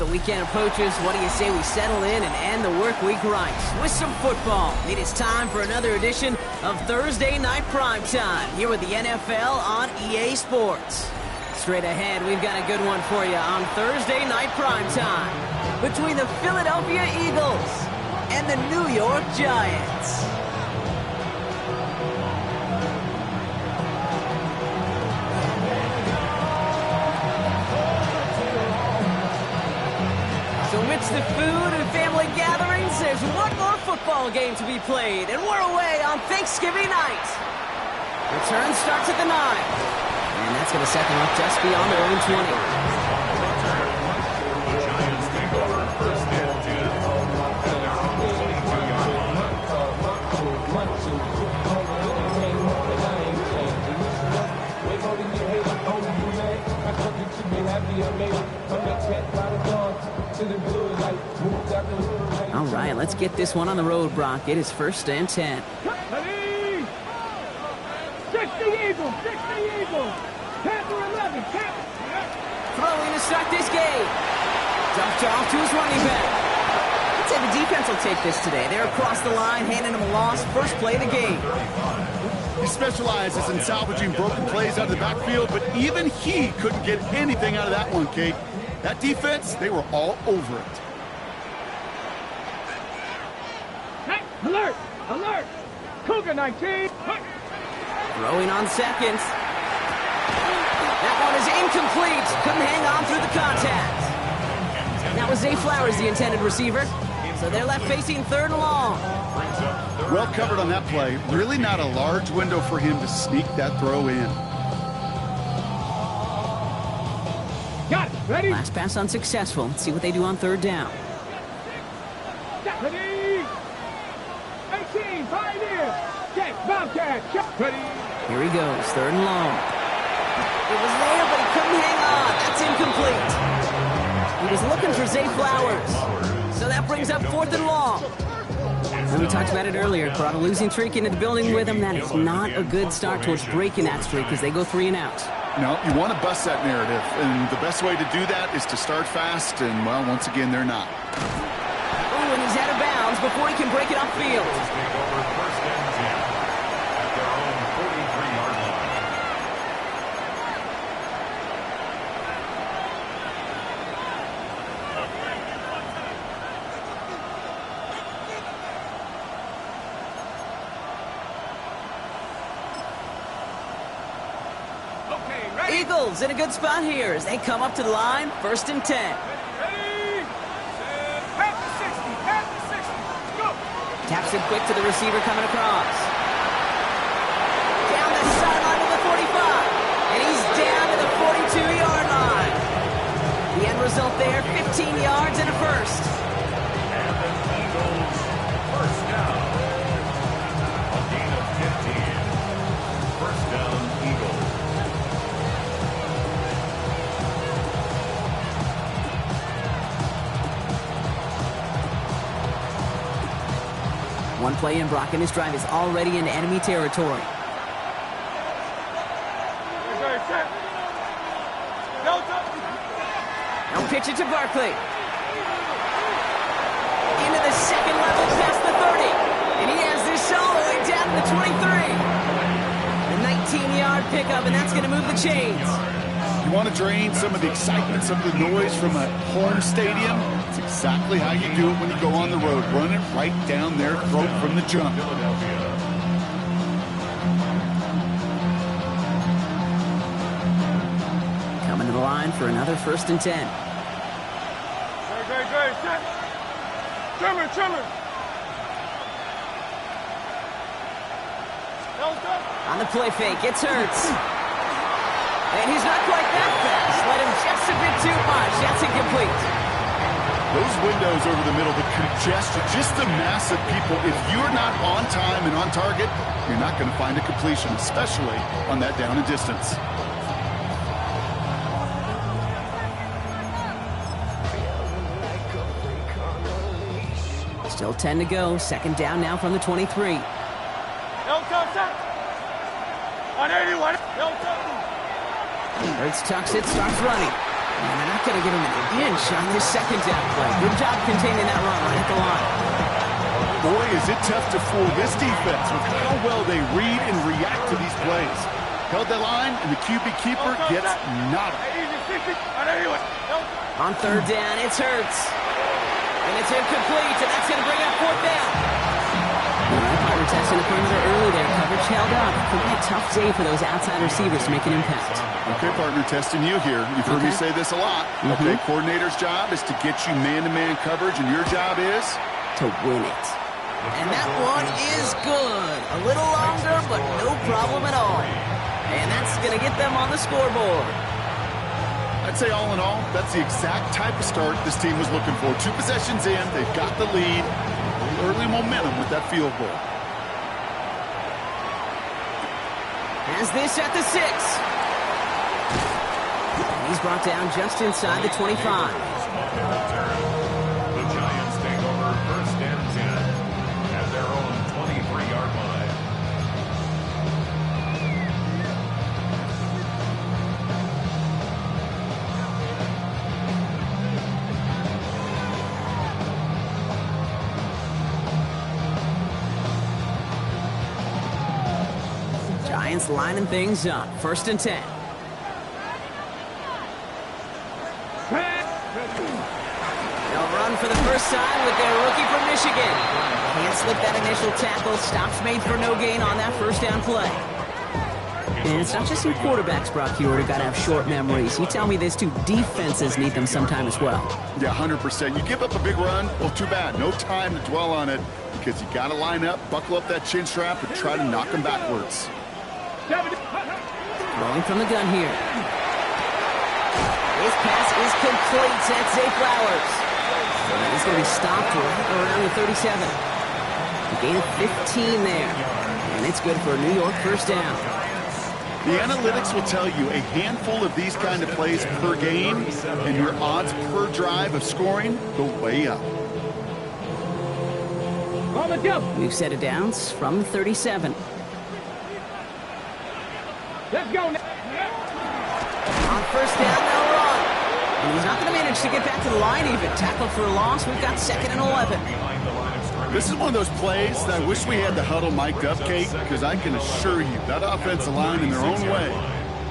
the weekend approaches, what do you say we settle in and end the work week right with some football? It is time for another edition of Thursday Night Primetime here with the NFL on EA Sports. Straight ahead, we've got a good one for you on Thursday Night Primetime between the Philadelphia Eagles and the New York Giants. So amidst the food and family gatherings, there's one more football game to be played, and we're away on Thanksgiving night. Return starts at the 9, and that's going to set them up just beyond their own 20. All right, let's get this one on the road, Brock. It is 1st and 10. Ready? 60 Eagles, 60 Eagles. Panther 11, Panther. Throwing to start this game. Dumped off to his running back. I'd say the defense will take this today. They're across the line, handing him a loss. First play of the game. He specializes in salvaging broken plays out of the backfield, but even he couldn't get anything out of that one, Kate. That defense, they were all over it. Hey, alert! Alert! Cougar 19! Throwing on seconds. That one is incomplete. Couldn't hang on through the contact. That was Zay Flowers, the intended receiver. So they're left facing 3rd and long. Well covered on that play. Really not a large window for him to sneak that throw in. Got it. Ready? Last pass unsuccessful. Let's see what they do on 3rd down. Ready? 18, Pioneer. Get Bobcat. Ready? Here he goes, 3rd and long. It was there, but he couldn't hang on. That's incomplete. He was looking for Zay Flowers. So that brings up 4th and long. And we talked about it earlier. Brought a losing streak into the building with him. That is not a good start towards breaking that streak as they go 3 and out. No, you want to bust that narrative, and the best way to do that is to start fast, and, well, once again, they're not. Oh, and he's out of bounds before he can break it upfield. Eagles in a good spot here as they come up to the line, 1st and 10. Ready? Panther 60, Panther 60. Go! Taps it quick to the receiver coming across. Down the sideline to the 45. And he's down to the 42-yard line. The end result there, 15 yards and a first. And the Eagles, first down. A gain of 15. First down, Eagles. One play in, Brock, and his drive is already into enemy territory. Now pitch it to Barkley. Into the second level past the 30. And he has this all the way down to the 23. The 19-yard pickup, and that's going to move the chains. You want to drain some of the excitement, some of the noise from a home stadium? It's exactly how you do it when you go on the road. Run it right down their throat from the jump. Coming to the line for another 1st and 10. Great. Trimmer. On the play fake, it's Hurts. And he's not quite that fast. Let him just a bit too much. That's incomplete. Those windows over the middle, the congestion, just the mass of people. If you're not on time and on target, you're not going to find a completion, especially on that down and distance. Still 10 to go. 2nd down now from the 23. On 81. Hurts tucks it, starts running. And they're not going to give him an inch on this second down play. Good job containing that run right at the line. Boy, is it tough to fool this defense with how well they read and react to these plays. Held that line, and the QB keeper gets nada. On third down, it's Hurts. And it's incomplete, and that's going to bring up fourth down. Partner testing the perimeter early there. Coverage held up. Could be a tough day for those outside receivers to make an impact. Okay, partner, testing you here. You've heard me say this a lot. Okay, coordinator's job is to get you man-to-man coverage, and your job is? To win it. And that one is good. A little longer, but no problem at all. And that's going to get them on the scoreboard. I'd say all in all, that's the exact type of start this team was looking for. 2 possessions in, they've got the lead. Early momentum with that field goal. Has this at the 6. And he's brought down just inside the 25. The Giants take over first and 10 at their own 23-yard line. Giants lining things up. First and 10. They'll run for the first time with their rookie from Michigan. Can't slip that initial tackle. Stops made for no gain on that first down play. And it's not just your quarterbacks, Brock Hewitt, who got to have short memories. You tell me this too, defenses need them sometime as well. Yeah, 100%. You give up a big run, well, too bad. No time to dwell on it because you got to line up, buckle up that chin strap, and try to knock them backwards. Rolling from the gun here. His pass is complete. That's Zay Flowers. And he's going to be stopped right around the 37. A gain of 15 there. And it's good for a New York first down. The analytics will tell you a handful of these kind of plays per game, and your odds per drive of scoring go way up. We've set it downs from the 37. Let's go now. On first down, they'll run. And he's not going to manage to get back to the line even. Tackle for a loss. We've got 2nd and 11. This is one of those plays that I wish we had the huddle mic'd up, Kate, because I can assure you that offensive line in their own way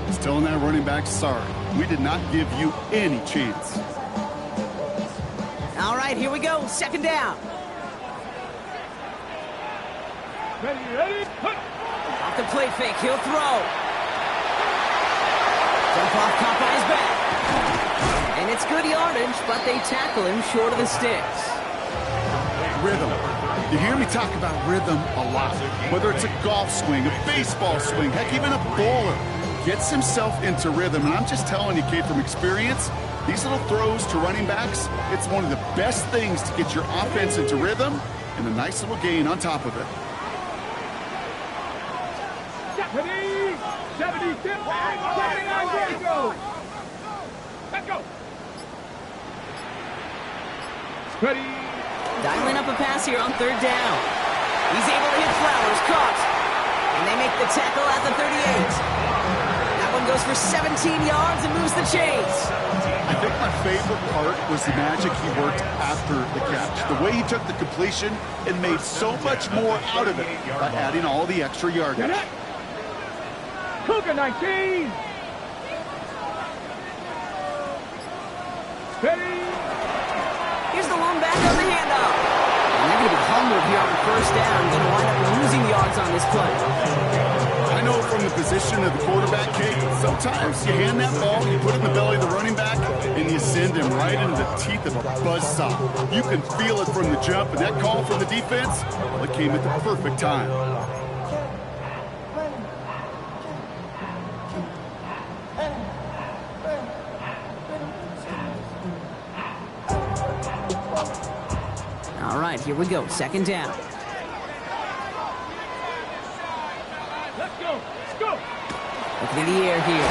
is telling that running back, sorry, we did not give you any chance. All right, here we go. 2nd down. Ready? Off the play fake. He'll throw. Jump off, caught by his back. And it's good yardage, but they tackle him short of the sticks. Rhythm. You hear me talk about rhythm a lot. Whether it's a golf swing, a baseball swing, heck, even a bowler gets himself into rhythm. And I'm just telling you, Kate, from experience, these little throws to running backs, it's one of the best things to get your offense into rhythm and a nice little gain on top of it. 70, 79, go. Let's go. Ready. Dialing up a pass here on 3rd down. He's able to hit Flowers, caught. And they make the tackle at the 38. That one goes for 17 yards and moves the chains. I think my favorite part was the magic he worked after the catch. The way he took the completion and made so much more out of it by adding all the extra yardage. Cougar 19. Ready. Here's the lone back on the handoff. And they're going to be humbled here on the first down. Going to wind up losing yards on this play. I know from the position of the quarterback, Kate, sometimes you hand that ball, you put it in the belly of the running back, and you send him right into the teeth of a buzzsaw. You can feel it from the jump, and that call from the defense, well, it came at the perfect time. All right, here we go. 2nd down. Let's go. Looking in the air here.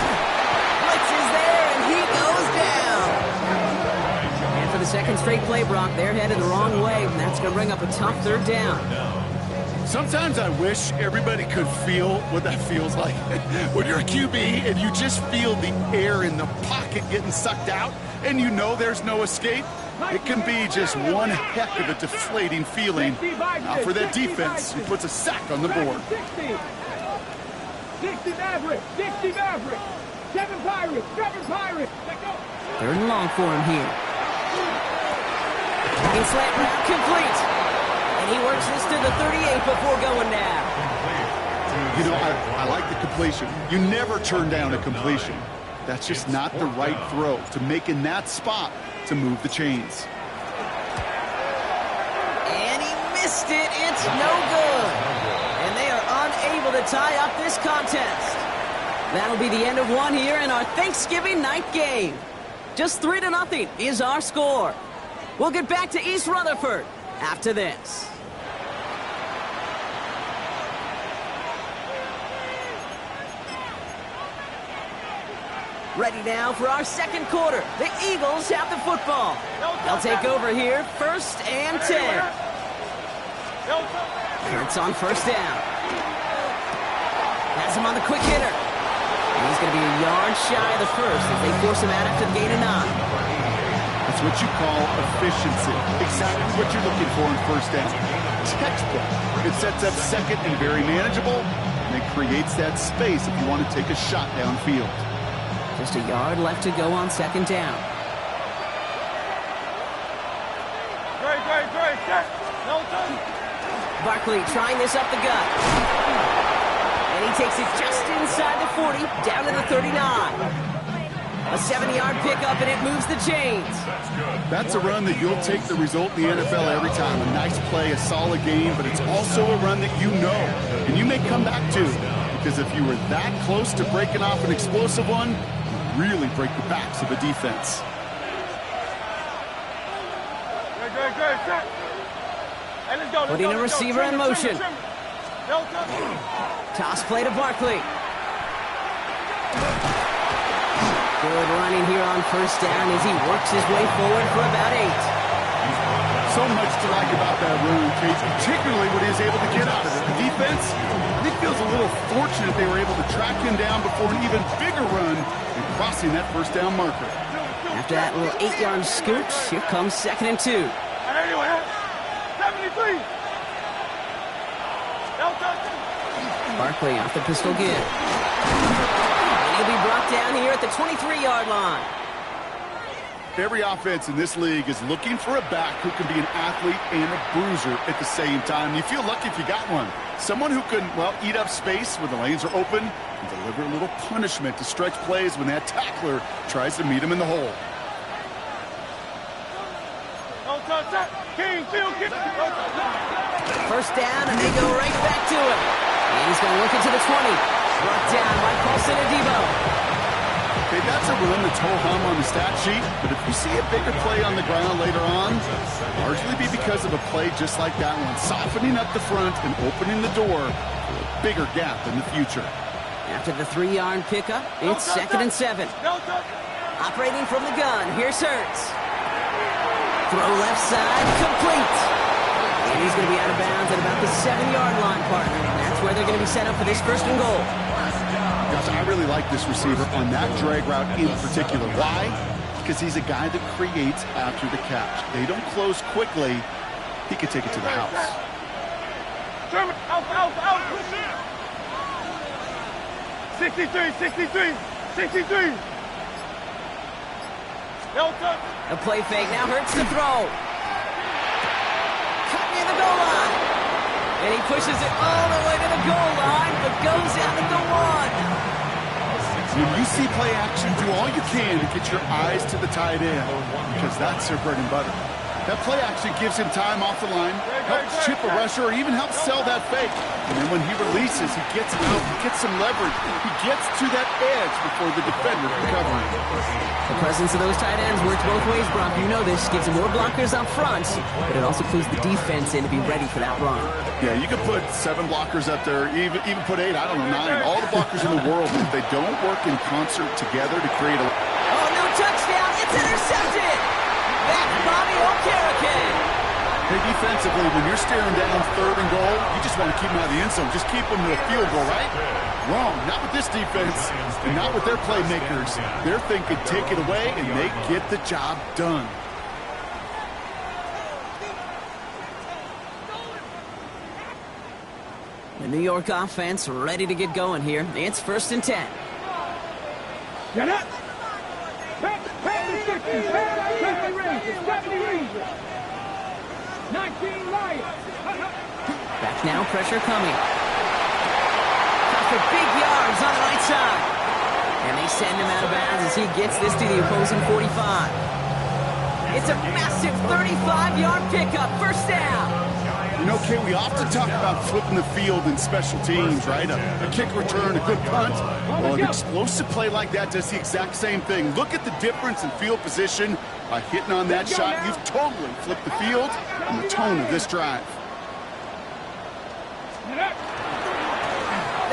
Blitz is there, and he goes down. And for the 2nd straight play, Brock, they're headed the wrong way, and that's going to bring up a tough 3rd down. Sometimes I wish everybody could feel what that feels like. When you're a QB and you just feel the air in the pocket getting sucked out and you know there's no escape, it can be just one heck of a deflating feeling. Now for that defense, who puts a sack on the board. 60 Maverick, 60 Maverick. 7 Pirates, 7 Pirates. Let's go. Third and long for him here. In slant route, complete. And he works this to the 38 before going down. You know, I like the completion. You never turn down a completion. That's just not the right throw to make in that spot to move the chains. And he missed it. It's no good. And they are unable to tie up this contest. That'll be the end of one here in our Thanksgiving night game. Just 3-0 is our score. We'll get back to East Rutherford after this. Ready now for our second quarter. The Eagles have the football. They'll take over here, 1st and 10. Kurtz on 1st down. Has him on the quick hitter. And he's going to be a yard shy of the first as they force him out after the gain of 9. That's what you call efficiency. Exactly what you're looking for in 1st down. Textbook. It sets up 2nd and very manageable, and it creates that space if you want to take a shot downfield. Just a yard left to go on 2nd down. Great. Set. No time. Barkley trying this up the gut. And he takes it just inside the 40, down to the 39. A 7-yard pickup, and it moves the chains. That's a run that you'll take the result in the NFL every time. A nice play, a solid game, but it's also a run that you know, and you may come back to. Because if you were that close to breaking off an explosive one, you really break the backs of the defense. Great. Set. Hey, let's go. Putting a receiver in motion. Toss play to Barkley. Good running here on 1st down as he works his way forward for about 8. So much to like about that run, Kate, particularly what he was able to get out of it. The defense, I think, feels a little fortunate they were able to track him down before an even bigger run and crossing that 1st down marker. After that little 8-yard scoot, here comes 2nd and 2. Anyway, 73. Barkley off the pistol give. And he'll be brought down here at the 23-yard line. Every offense in this league is looking for a back who can be an athlete and a bruiser at the same time. You feel lucky if you got one. Someone who can, well, eat up space when the lanes are open and deliver a little punishment to stretch plays when that tackler tries to meet him in the hole. First down, and they go right back to him. And he's going to look into the 20. Brought down by Paulson Adebo. Okay, that's a run that's ho-hum on the stat sheet, but if you see a bigger play on the ground later on, largely be because of a play just like that one, softening up the front and opening the door for a bigger gap in the future. After the 3-yard pickup, it's 2nd and 7. Operating from the gun, here's Hurts. Throw left side, complete. And he's going to be out of bounds at about the 7-yard line, partner. That's where they're going to be set up for this 1st and goal. Gosh, I really like this receiver on that drag route in particular. Why? Because he's a guy that creates after the catch. They don't close quickly. He could take it to the house. Out. 63. A play fake, now Hurts to throw. Cut near the goal line. And he pushes it all the way to the goal line, but goes out at the 1. When you see play action, do all you can to get your eyes to the tight end, because that's their bread and butter. That play action gives him time off the line, helps chip a rusher, or even helps sell that fake. And then when he releases, he gets out, he gets some leverage. He gets to that edge before the defender can cover him. The presence of those tight ends works both ways, Brock. You know this. Gives them more blockers up front, but it also clues the defense in to be ready for that run. Yeah, you could put 7 blockers up there, even put 8, I don't know, 9. All the blockers in the world, if they don't work in concert together to create a... Oh, no touchdown. It's intercepted. That's Bobby Okereke. Hey, defensively, when you're staring down 3rd and goal, you just want to keep them out of the end zone. Just keep them to a field goal, right? Wrong. Not with this defense and not with their playmakers. They're thinking take it away, and they get the job done. The New York offense ready to get going here. It's 1st and 10. Get up. Back to 60. 70 Rangers. 70 Rangers. 19 Lions. Back now, pressure coming. For big yards on the right side. And they send him out of bounds as he gets this to the opposing 45. It's a massive 35-yard pickup. 1st down. You know, Kate, we often talk about flipping the field in special teams, right? A kick return, a good punt. Well, an explosive play like that does the exact same thing. Look at the difference in field position by hitting on that shot. You've totally flipped the field and the tone of this drive.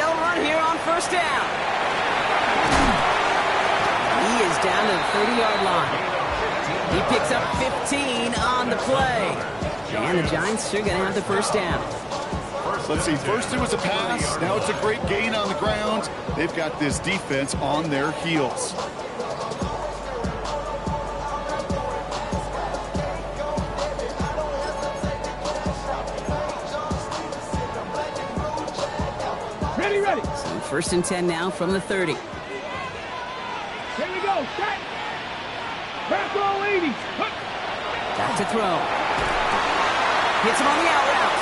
They'll run here on 1st down. He is down to the 30-yard line. He picks up 15 on the play. And the Giants are going to have the 1st down. Let's see, first it was a pass, now it's a great gain on the ground. They've got this defense on their heels. Ready. So 1st and 10 now from the 30. Here we go. Set. Back row 80. Back to throw. Hits him on the out route.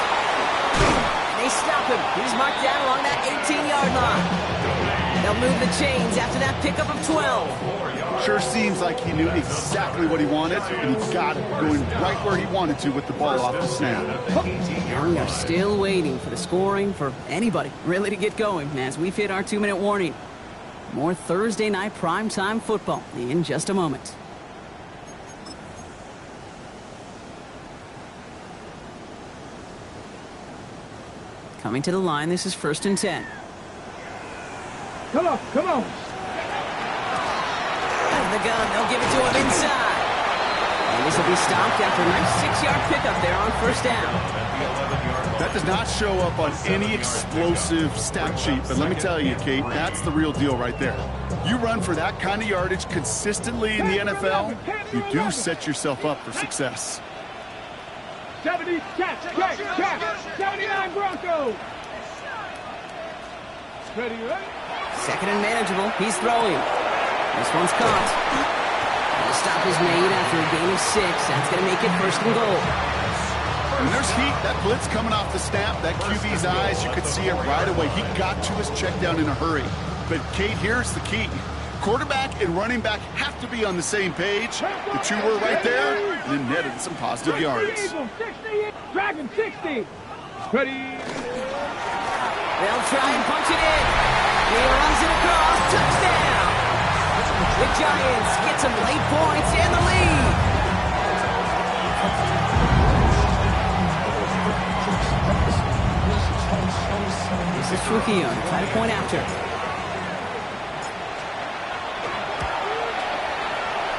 They stop him. He's marked down along that 18-yard line. They'll move the chains after that pickup of 12. Sure seems like he knew exactly what he wanted, and he got it going right where he wanted to with the ball off the snap. And we are still waiting for the scoring for anybody really to get going as we've hit our 2-minute warning. More Thursday night primetime football in just a moment. Coming to the line, this is 1st and 10. Come on. Out of the gun, they'll give it to him inside. And this will be stopped after a nice 6-yard pickup there on 1st down. That does not show up on any explosive stat sheet, but let me tell you, Kate, that's the real deal right there. You run for that kind of yardage consistently in the NFL, you do set yourself up for success. 70, catch, 79 Broncos. Ready. 2nd and manageable. He's throwing. This one's caught. And the stop is made after a gain of 6. That's going to make it 1st and goal. When there's heat, that blitz coming off the snap, that QB's eyes, you could see it right away. He got to his check down in a hurry. But, Kate, here's the key. Quarterback and running back have to be on the same page. The two were right there, and it netted some positive yards. 60, Dragon 60. Ready. They'll try and punch it in. He runs it across. Touchdown. The Giants get some late points and the lead. This is Trujillo to try to point after.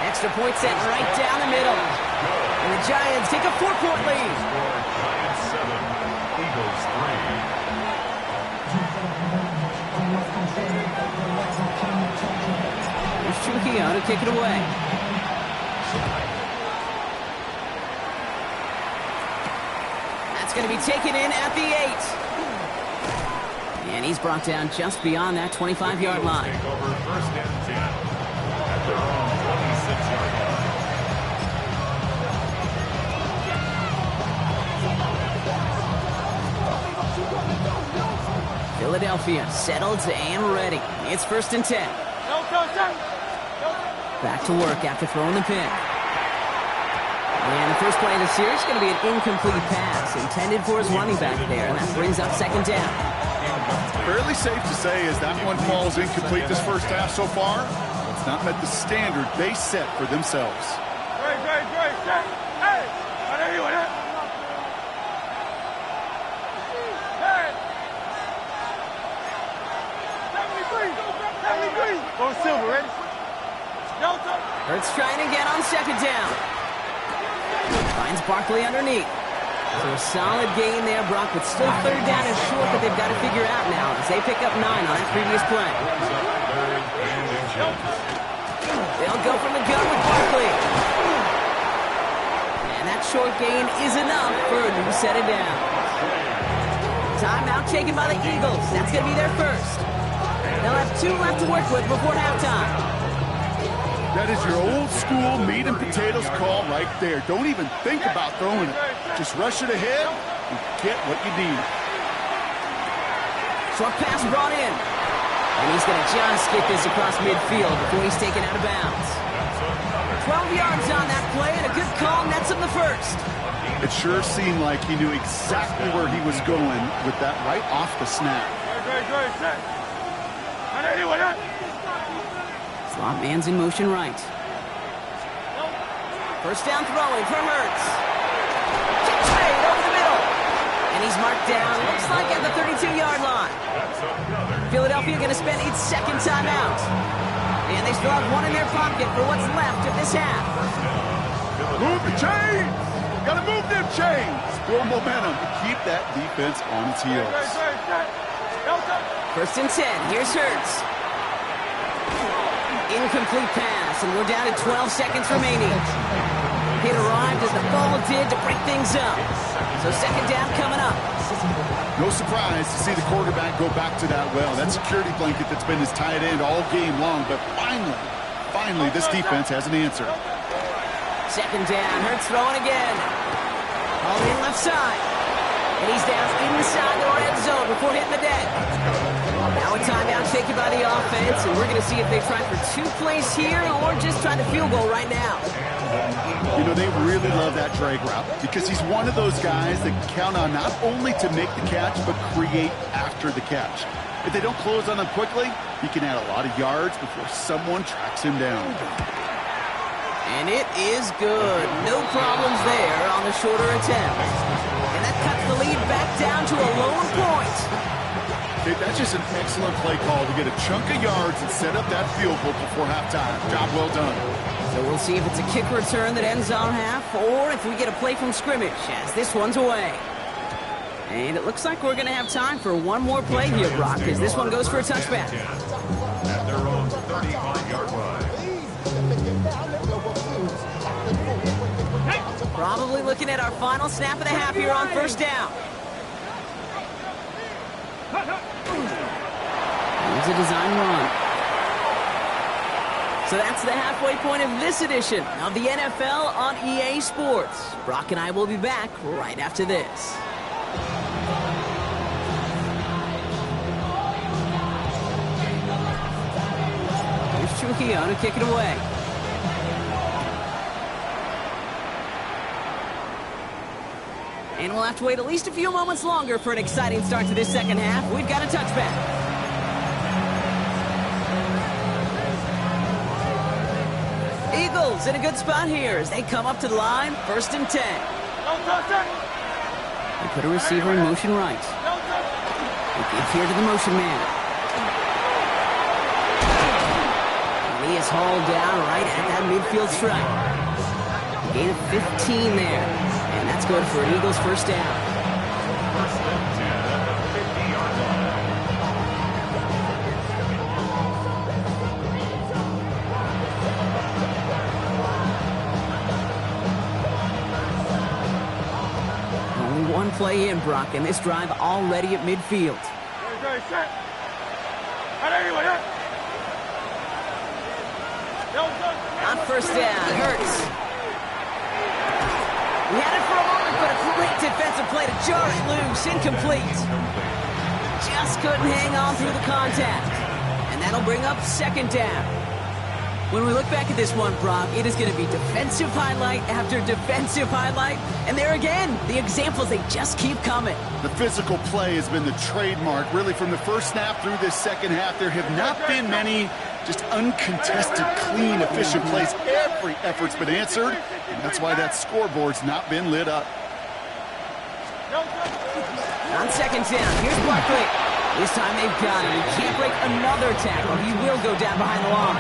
Extra point set right down the middle. And the Giants take a 4-point lead. Giants 7, Eagles 3. There's Trujillo to kick it away. That's going to be taken in at the 8. And he's brought down just beyond that 25-yard line. Take over 1st and 10 at their own 26-yard line. Philadelphia settled and ready. It's 1st and 10. Back to work after throwing the pick. And the first play of the series is going to be an incomplete pass intended for his running back there, and that brings up 2nd down. Fairly safe to say as that one falls incomplete this first half so far, it's not met the standard they set for themselves. Go Silver, ready? Hurts trying again on 2nd down. Finds Barkley underneath. So a solid gain there, Brock, but still third down and short that they've got to figure out now as they pick up 9 on that previous play. They'll go from the gun with Barkley. And that short gain is enough for a new set of downs. Timeout taken by the Eagles. That's going to be their first. They'll have 2 left to work with before halftime. That is your old school meat and potatoes call right there. Don't even think about throwing it. Just rush it ahead and get what you need. Short pass brought in. And he's going to just get this across midfield before he's taken out of bounds. 12 yards on that play, and a good call nets him the first. It sure seemed like he knew exactly where he was going with that right off the snap. Slot man's in motion right. First down throwing from Hurts. Kick straight over the middle. And he's marked down, looks like at the 32-yard line. Philadelphia going to spend its second timeout. And they still have 1 in their pocket for what's left of this half. Move the chains! Gotta move them chains! Build momentum to keep that defense on its heels. First and 10, here's Hurts. Incomplete pass, and we're down to 12 seconds remaining. Hit arrived as the ball did to break things up. So second down coming up. No surprise to see the quarterback go back to that well. That security blanket that's been his tight end all game long, but finally, this defense has an answer. Second down, Hurts throwing again. All in left side. And he's down inside the red zone before hitting the deck. Now a timeout taken by the offense, and we're going to see if they try for 2 plays here or just try the field goal right now. You know, they really love that drag route because he's one of those guys that count on not only to make the catch, but create after the catch. If they don't close on him quickly, he can add a lot of yards before someone tracks him down. And it is good. No problems there on the shorter attempt. And that cuts the lead back down to a lone point. Okay, that's just an excellent play call to get a chunk of yards and set up that field goal before halftime. Job well done. So we'll see if it's a kick return that ends on half or if we get a play from scrimmage as this one's away. And it looks like we're going to have time for one more play here, Brock, as this one goes for a touchback. At their own 35-yard line. Probably looking at our final snap of the half here on first down. Here's a design run. So that's the halfway point of this edition of the NFL on EA Sports. Brock and I will be back right after this. Here's Trujillo to kick it away. And we'll have to wait at least a few moments longer for an exciting start to this second half. We've got a touchback. Eagles in a good spot here as they come up to the line, first and 10. They put a receiver in motion right. They give here to the motion man. And he is hauled down right at that midfield stripe. A gain of 15 there. And that's good for an Eagles first down. First and 10 at the 50-yard line. Only one play in, Brock, and this drive already at midfield. On first down, Hurts. We had it for a moment, but a great defensive play to jar it loose. Incomplete. Just couldn't hang on through the contact. And that'll bring up second down. When we look back at this one, Brock, it is going to be defensive highlight after defensive highlight. And there again, the examples, they just keep coming. The physical play has been the trademark. Really, from the first snap through this second half, there have not been many just uncontested, clean, efficient plays. Every effort's been answered, and that's why that scoreboard's not been lit up. On second down, here's Barkley. This time they've got him. He can't break another tackle. He will go down behind the line.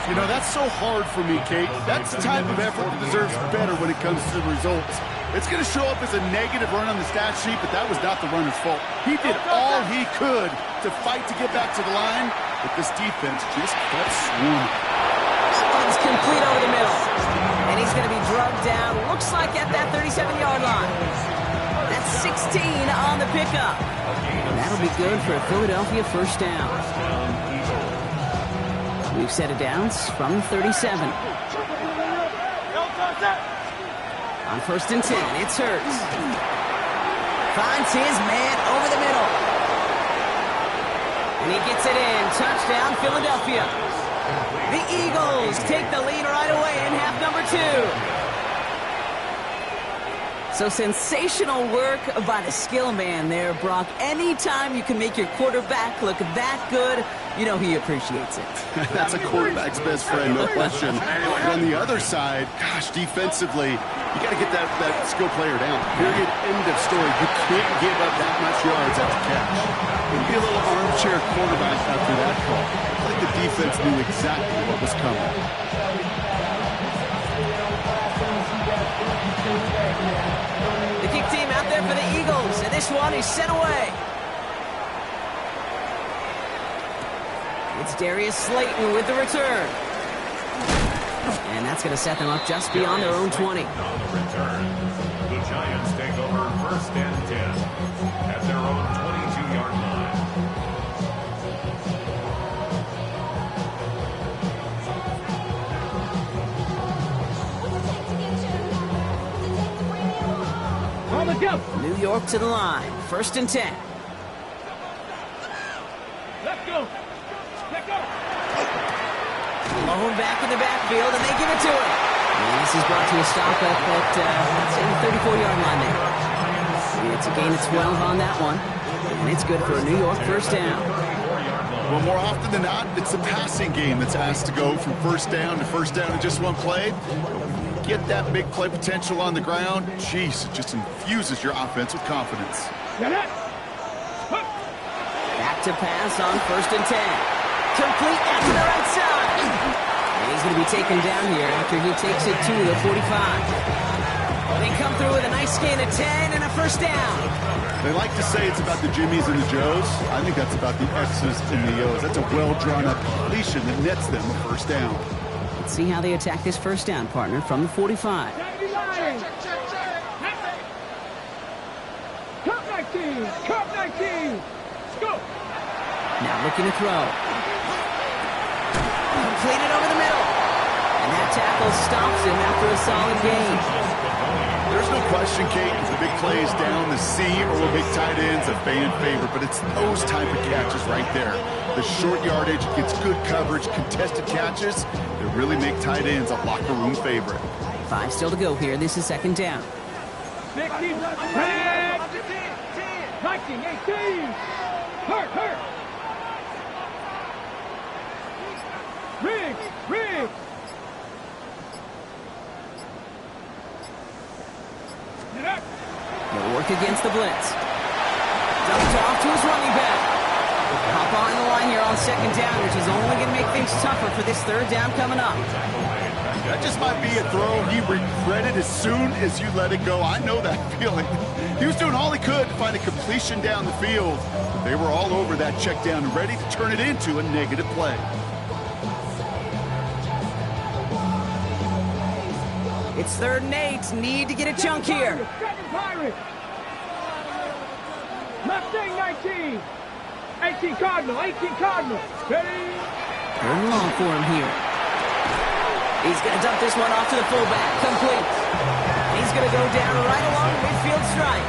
You know, that's so hard for me, Kate. That's the type of effort that deserves better when it comes to the results. It's going to show up as a negative run on the stat sheet, but that was not the runner's fault. He did all he could to fight to get back to the line, but this defense just kept swarming. It's complete over the middle. And he's going to be drugged down, looks like at that 37-yard line. That's 16 on the pickup. And that'll be good for a Philadelphia first down. We've set it downs from the 37. On 1st and 10, it's Hurts. Finds his man over the middle. And he gets it in. Touchdown, Philadelphia. The Eagles take the lead right away in half number 2. So sensational work by the skill man there, Brock. Anytime you can make your quarterback look that good, you know he appreciates it. That's a quarterback's best friend, no question. But on the other side, gosh, defensively, you got to get that skill player down. Period. End of story. You can't give up that much yards after catch. It'd be a little armchair quarterback after that call. I think the defense knew exactly what was coming. The kick team out there for the Eagles, and this one is sent away. It's Darius Slayton with the return. And that's going to set them up just beyond their own 20. On the return, the Giants take over 1st and 10 at their own 22-yard line. On the jump. New York to the line. 1st and 10. Let's go. Let's go. Mahone back in the backfield, and they give it to him. And this is brought to a stop at the 34-yard line there. It's a gain of 12 on that one. And it's good for a New York first down. Well, more often than not, it's a passing game that's asked to go from first down in just one play. Get that big play potential on the ground, jeez, it just infuses your offense with confidence. Back to pass on 1st and 10. Complete out to the right side. And he's going to be taken down here after he takes it to the 45. They come through with a nice gain of 10 and a first down. They like to say it's about the Jimmies and the Joes. I think that's about the X's and the O's. That's a well-drawn-up completion that nets them a first down. Let's see how they attack this first down, partner, from the 45. Cup 19. Cup 19. Let's go. Now looking to throw. Completed over the middle. And that tackle stops him after a solid gain. There's no question, Kate, if the big play is down, the seam or the big tight end's a fan favorite, but it's those type of catches right there. The short yardage, gets good coverage, contested catches, they really make tight ends a locker room favorite. 5 still to go here. This is 2nd down. 16, 10, 19, 18. Hurt. Riggs. He'll work against the blitz. Dumped off to his running back. Hop on the line here on 2nd down, which is only going to make things tougher for this 3rd down coming up. That just might be a throw he regretted as soon as you let it go. I know that feeling. He was doing all he could to find a completion down the field. But they were all over that check down, ready to turn it into a negative play. It's 3rd and 8. Need to get a chunk here. 7 Pirates. Mustang 19. 18 Cardinal. Ready? 3rd and long for him here. He's going to dump this one off to the fullback. Complete. He's going to go down right along midfield stripe.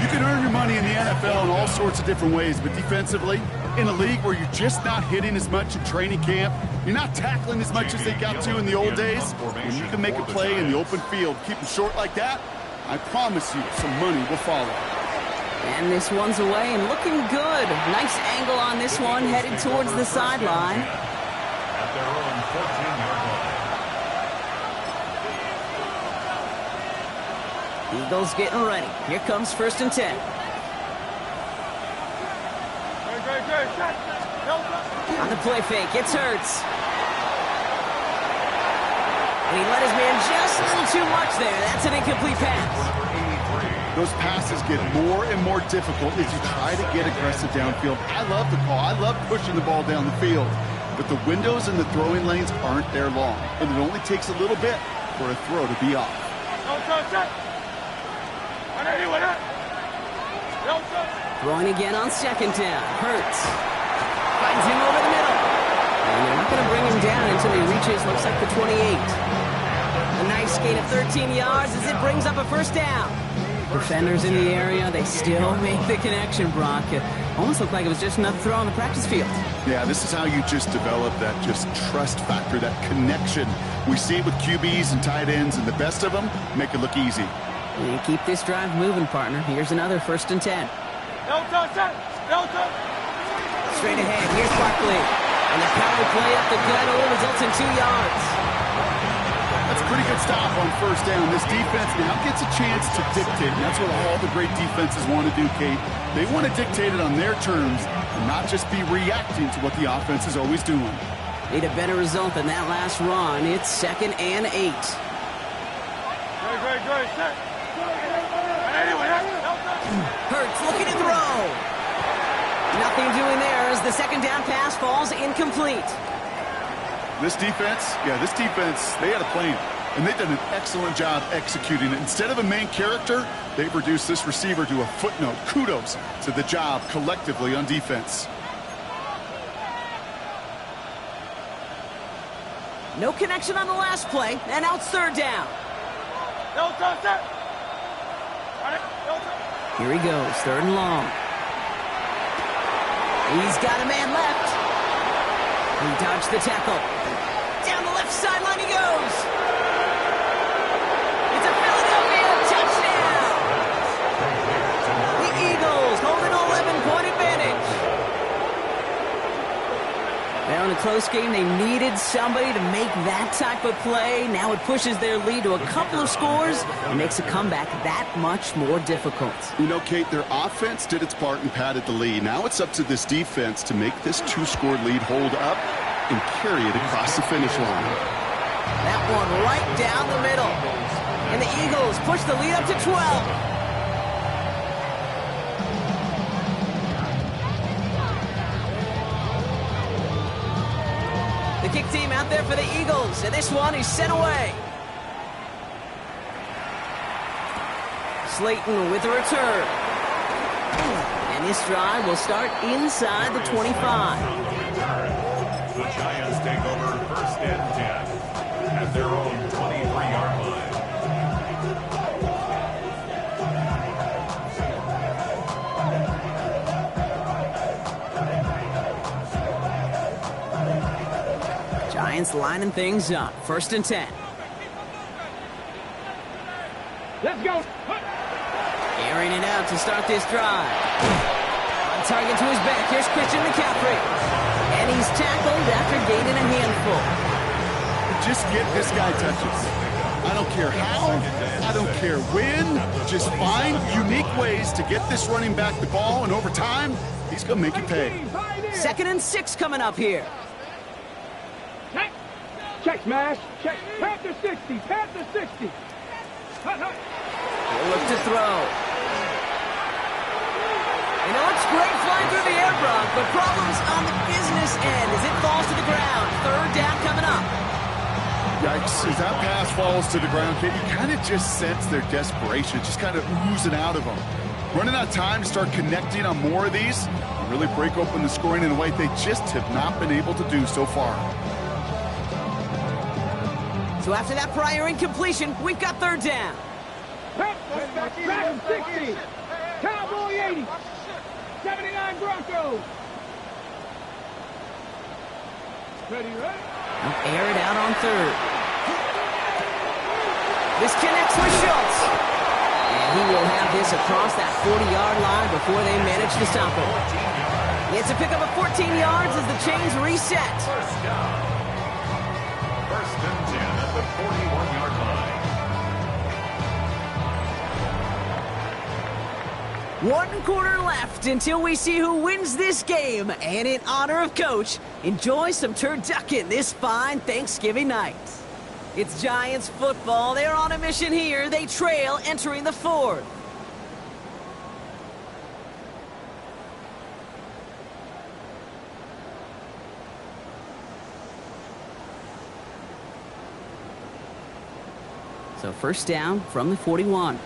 You can earn your money in the NFL in all sorts of different ways, but defensively, in a league where you're just not hitting as much in training camp, you're not tackling as much as they got to in the old days, when you can make a play in the open field, keep them short like that, I promise you some money will follow. And this one's away and looking good. Nice angle on this one, headed towards the sideline. At their own 14-yard line. Eagles getting ready. Here comes 1st and 10. On the play fake, it's Hurts. And he let his man just a little too much there. That's an incomplete pass. Those passes get more and more difficult as you try to get aggressive downfield. I love the call. I love pushing the ball down the field. But the windows in the throwing lanes aren't there long. And it only takes a little bit for a throw to be off. Throwing again on second down. Hurts. Finds him over the middle. And they're not going to bring him down until he reaches, looks like, the 28. A nice gain of 13 yards as it brings up a first down. Defenders in the area, they still make the connection, Brock. It almost looked like it was just another throw on the practice field. Yeah, this is how you just develop that just trust factor, that connection. We see it with QBs and tight ends, and the best of them make it look easy. You keep this drive moving, partner. Here's another 1st and 10. Straight ahead, here's Barkley. And the power play up the gut only results in 2 yards. That's a pretty good stop on first down. This defense now gets a chance to dictate. And that's what all the great defenses want to do, Kate. They want to dictate it on their terms and not just be reacting to what the offense is always doing. Need a better result than that last run. It's 2nd and 8. Hurts looking to throw. Nothing doing there as the 2nd down pass falls incomplete. This defense, they had a plan, and they've done an excellent job executing it. Instead of a main character, they've reduced this receiver to a footnote. Kudos to the job collectively on defense. No connection on the last play, and now it's 3rd down. Here he goes, 3rd and long. He's got a man left. He dodged the tackle. Down the left sideline he goes. It's a Philadelphia touchdown. The Eagles hold an 11-point advantage. Now in a close game, they needed somebody to make that type of play. Now it pushes their lead to a couple of scores and makes a comeback that much more difficult. You know, Kate, their offense did its part and padded the lead. Now it's up to this defense to make this 2-score lead hold up and carry it across the finish line. That one right down the middle. And the Eagles push the lead up to 12. The kick team out there for the Eagles, and this one is sent away. Slayton with a return. And this drive will start inside the 25. The Giants take over 1st and 10 at their own 23-yard line. Giants lining things up. 1st and 10. Let's go. Airing it out to start this drive. On target to his back. Here's Christian McCaffrey. And he's tackled after gaining a handful. Just get this guy touches. I don't care how, I don't care when. Just find unique ways to get this running back the ball, and over time, he's going to make you pay. 2nd and 6 coming up here. Check smash. Check. Panther 60. Panther 60. He'll look to throw. And it looks great flying through the air, Brock, but problems on the business end as it falls to the ground. 3rd down coming up. Yikes, as that pass falls to the ground, Kate, you kind of just sense their desperation, just kind of oozing out of them. Running out of time to start connecting on more of these and really break open the scoring in a way they just have not been able to do so far. So after that prior incompletion, we've got 3rd down. Dragon 60. Cowboy 80. 79 Broncos. Ready, right? Air it out on 3rd. This connects with Schultz. And he will have this across that 40-yard line before they manage to stop him. It's a pickup of 14 yards as the chains reset. 1st down. 1st and 10 at the 41-yard line. 1 quarter left until we see who wins this game. And in honor of Coach, enjoy some turducken this fine Thanksgiving night. It's Giants football. They're on a mission here. They trail entering the fourth. So first down from the 41.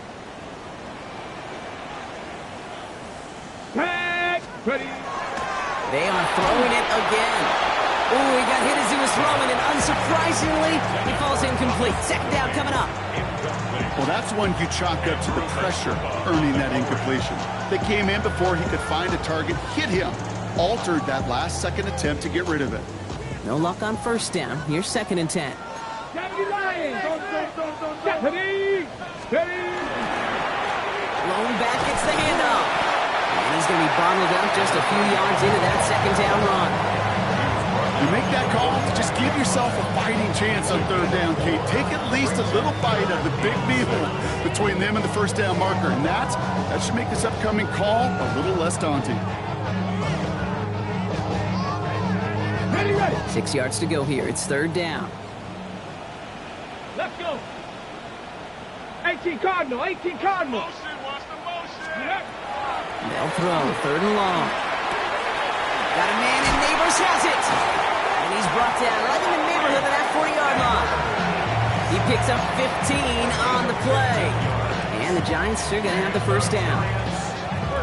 Tag. Ready. They are throwing it again. Ooh, he got hit as he was throwing, and unsurprisingly, he falls incomplete. Second down coming up. Well, that's one you chalk up to the pressure earning that incompletion. They came in before he could find a target, hit him, altered that last-second attempt to get rid of it. No luck on first down. Here's 2nd and 10. Ready. Ready. Lone back gets the handoff. And he's going to be bottled up just a few yards into that second down run. You make that call, just give yourself a fighting chance on third down, Kate. Take at least a little bite of the big meal between them and the first down marker. And that should make this upcoming call a little less daunting. Ready, ready. 6 yards to go here. It's third down. Let's go. 18 Cardinal, 18 Cardinal. Yep. They'll throw, 3rd and long. Got a man, and Neighbors has it. And he's brought down right in the neighborhood of that 40-yard line. He picks up 15 on the play. And the Giants are going to have the first down.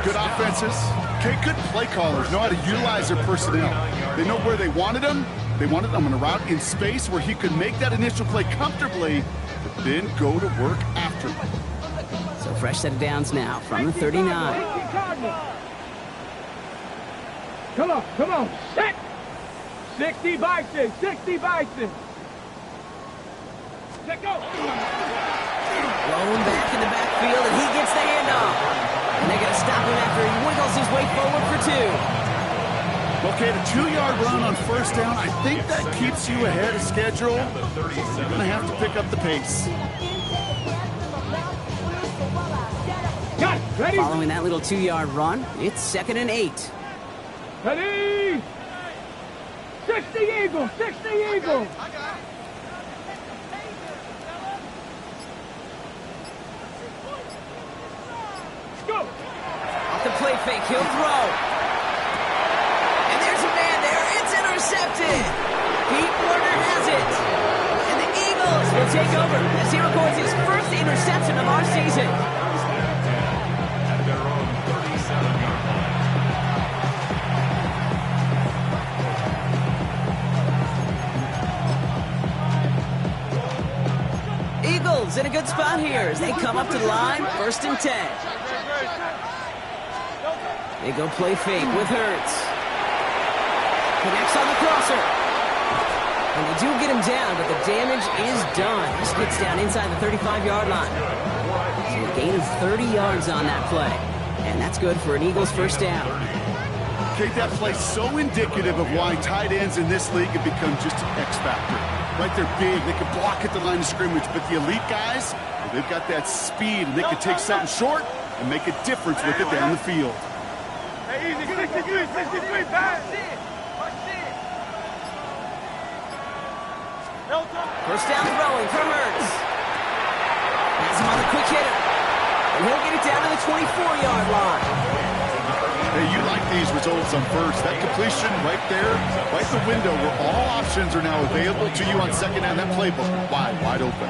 Good offenses. Okay, good play callers know how to utilize their personnel. They know where they wanted them. They wanted them on a route in space where he could make that initial play comfortably, but then go to work after. So fresh set of downs now from the 39. Come on, set. 60 Bison, 60 Bison. Let go. Blown back in the backfield, and he gets the handoff. And they're going to stop him after he wiggles his way forward for 2. Okay, the 2-yard run on first down, I think that keeps you ahead of schedule. You're going to have to pick up the pace. Got it. Ready? Following that little 2-yard run, it's 2nd and 8. Ready? 60 Eagles, 60 Eagles. Go. Off the play fake, he'll throw. And there's a man there. It's intercepted. Pete Werner has it. And the Eagles will take over as he records his first interception of our season. At their own 37-yard line. Eagles in a good spot here as they come up to the line, 1st and 10. They go play fake with Hurts. Connects on the crosser. And they do get him down, but the damage is done. This gets down inside the 35-yard line. So a gain of 30 yards on that play. And that's good for an Eagles first down. Kate, that play's so indicative of why tight ends in this league have become just an X factor. Right, they're big, they can block at the line of scrimmage, but the elite guys, well, they've got that speed, and they can take something short and make a difference with it down the field. Hey, easy, 63, pass. First down throwing from Hurts. Has him on the quick hitter. And he'll get it down to the 24-yard line. Hey, you like these results on first. That completion right there, right the window where all options are now available to you on second down. That playbook wide open.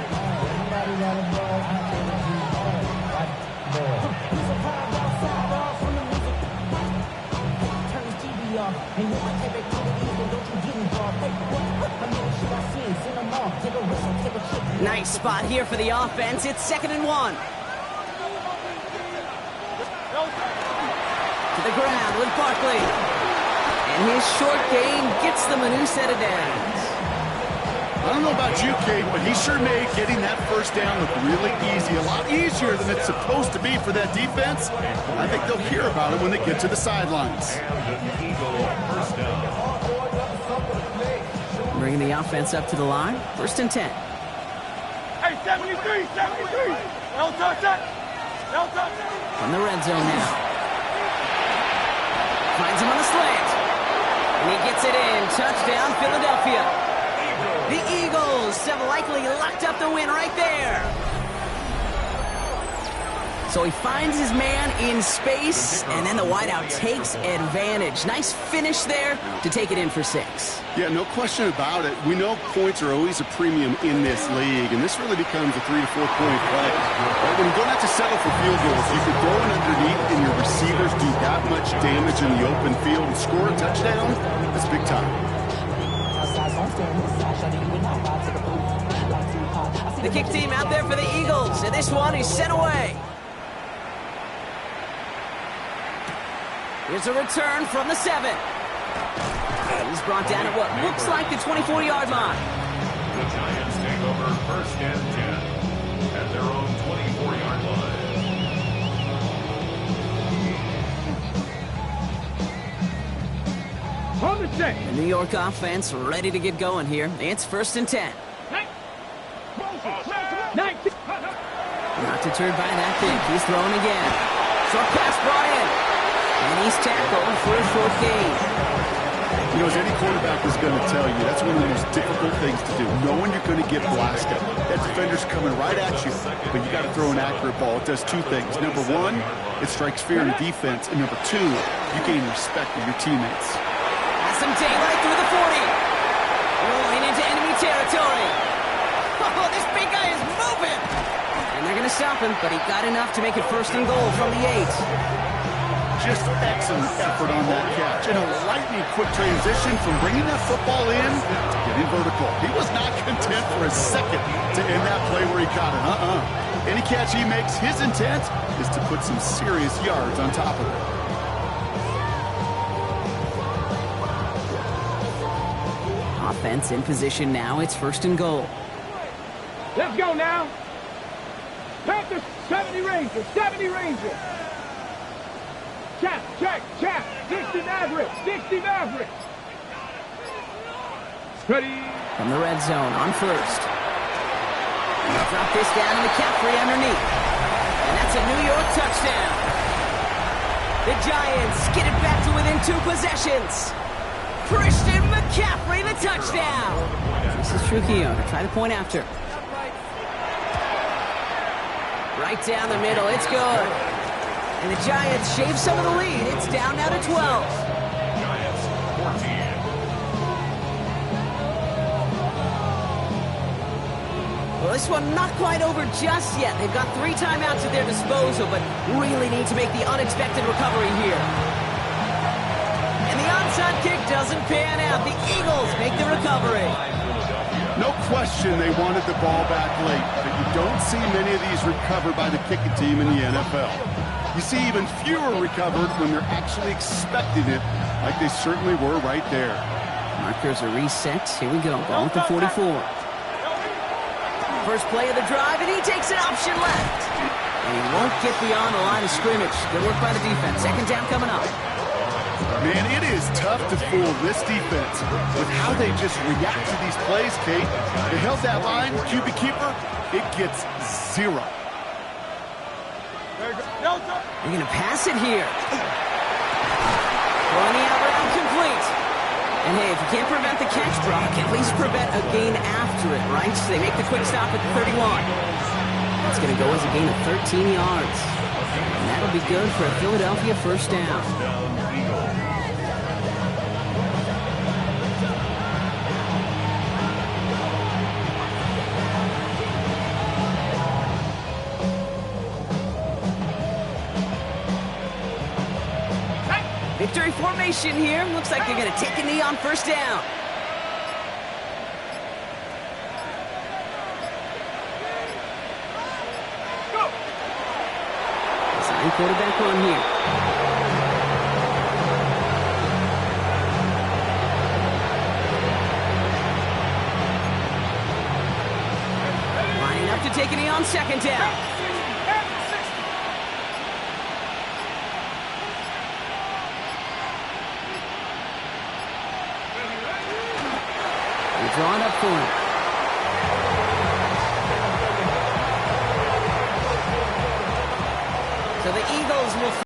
Nice spot here for the offense. It's 2nd and 1. To the ground with Barkley. And his short game gets them a new set of downs. I don't know about you, Kate, but he sure made getting that first down look really easy. A lot easier than it's supposed to be for that defense. I think they'll hear about it when they get to the sidelines. Bringing the offense up to the line. 1st and 10. Hey, 73. From the red zone now. Finds him on the slant. And he gets it in. Touchdown, Philadelphia. The Eagles have likely locked up the win right there. So he finds his man in space, and then the wideout takes advantage. Nice finish there to take it in for 6. Yeah, no question about it. We know points are always a premium in this league, and this really becomes a 3 to 4 point play. Right, when you don't have to settle for field goals, you can throw it underneath, and your receivers do that much damage in the open field and score a touchdown. That's big time. The kick team out there for the Eagles, and this one is sent away. Here's a return from the 7. He's brought down at what looks like the 24-yard line. The Giants take over 1st and 10 at their own 24-yard line. On the set. The New York offense ready to get going here. It's 1st and 10. Not deterred by that pick. He's throwing again. Short pass brought in. And he's tackled for a short gain. You know, as any quarterback is going to tell you, that's one of the most difficult things to do, knowing you're going to get blasted. That defender's coming right at you, but you got to throw an accurate ball. It does 2 things. Number 1, it strikes fear in the defense, and number 2, you gain respect of your teammates. Has some daylight through the 40. Rolling into enemy territory. Oh, this big guy is moving. And they're going to stop him, but he got enough to make it 1st and goal from the 8. Just excellent effort on that catch. And a lightning quick transition from bringing that football in to getting vertical. He was not content for a second to end that play where he caught it. Any catch he makes, his intent is to put some serious yards on top of it. Offense in position now. It's 1st and goal. Let's go now. Panthers, 70 Rangers, 70 Rangers. Check. 60 Mavericks, 60 Mavericks. Ready. From the red zone on 1st. Drop this down to McCaffrey underneath. And that's a New York touchdown. The Giants get it back to within 2 possessions. Christian McCaffrey, the touchdown. This is Trujillo to try the point after. Right down the middle, it's good. And the Giants shave some of the lead. It's down now to 12. Giants 14. Well, this one not quite over just yet. They've got 3 timeouts at their disposal, but really need to make the unexpected recovery here. And the onside kick doesn't pan out. The Eagles make the recovery. No question they wanted the ball back late, but you don't see many of these recovered by the kicking team in the NFL. You see even fewer recovered when they're actually expecting it, like they certainly were right there. Markers are reset. Here we go. Ball at the 44. First play of the drive, and he takes an option left. And he won't get beyond the line of scrimmage. Good work by the defense. 2nd down coming up. Man, it is tough to fool this defense with how they just react to these plays, Kate. They held that line, QB keeper, it gets 0. They're going to pass it here. Throwing the out route complete. And hey, if you can't prevent the catch, Brock, at least prevent a gain after it, right? So they make the quick stop at the 31. That's going to go as a gain of 13 yards. And that'll be good for a Philadelphia 1st down. Victory formation here. Looks like they're going to take a knee on 1st down. Go. Sign quarterback run here. Lining up to take a knee on 2nd down. Drawn up for him. So the Eagles will